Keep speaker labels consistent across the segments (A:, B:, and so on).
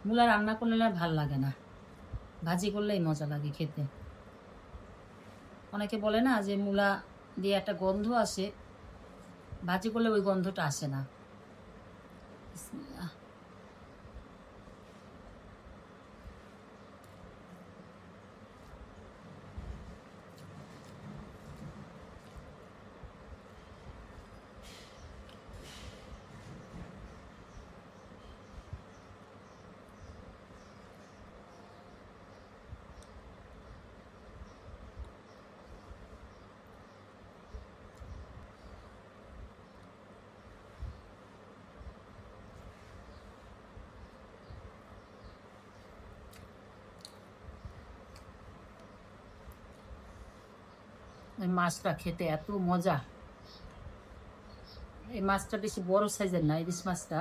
A: মূলা রান্না করলে না ভাল লাগে না, ভাজি করলেই মজা লাগে খেতে। অনেকে বলে না যে মূলা দিয়ে একটা গন্ধ আসে, ভাজি করলে ওই গন্ধটা আসে না। বিসমিল্লাহ। এই মাছটা খেতে এত মজা। এই মাছটা বেশি বড় সাইজের না, ইলিশ মাছটা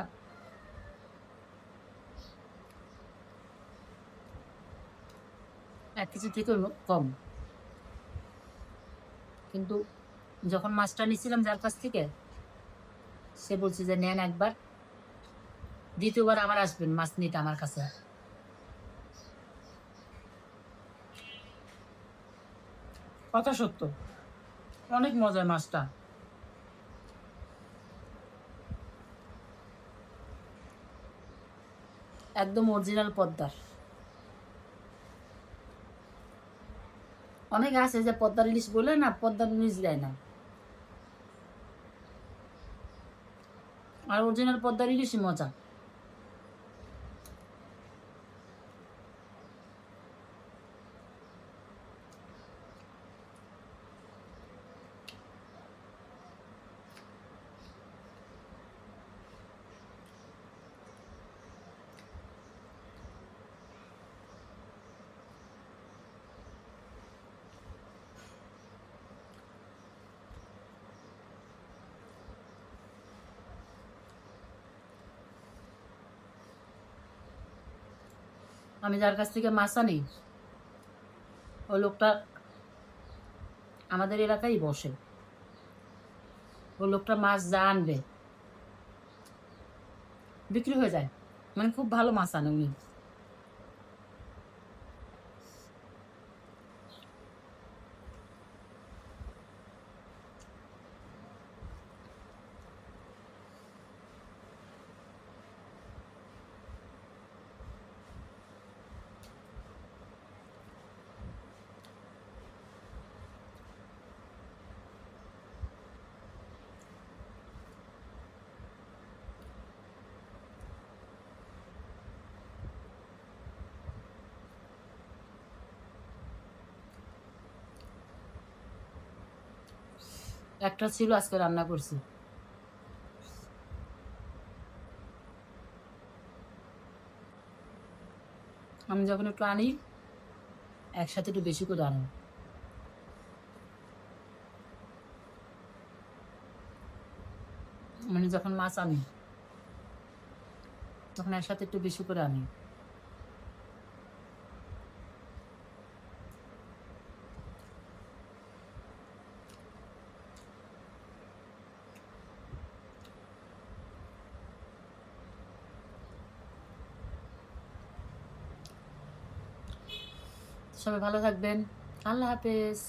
A: 1 কেজি থেকে কম। কিন্তু যখন মাছটা নিয়েছিলাম যার কাছ থেকে, সে বলছে যে নেন একবার, দ্বিতীয়বার আবার আসবেন মাছ নিতে আমার কাছে। কথা সত্য, অনেক মজার মাছটা। একদম অরিজিনাল পদ্মার। অনেকে আছে যে পদ্মার ইলিশ বলে না, পদ্মার ইলিশ দেয় না, আর অরিজিনাল পদ্মার ইলিশই মজা। আমি যার কাছ থেকে মাছ আনি, ওই লোকটা আমাদের এলাকায় বসে। ওই লোকটা মাছ যা আনবে বিক্রি হয়ে যায়, মানে খুব ভালো মাছ আনে উনি। একটা ছিল, আজকে রান্না করছি। আমি যখন একটু আনি, একসাথে একটু বেশি করে আনি। মানে যখন মাছ আনি তখন একসাথে একটু বেশি করে আনি। সবাই ভালো থাকবেন। আল্লাহ হাফেজ।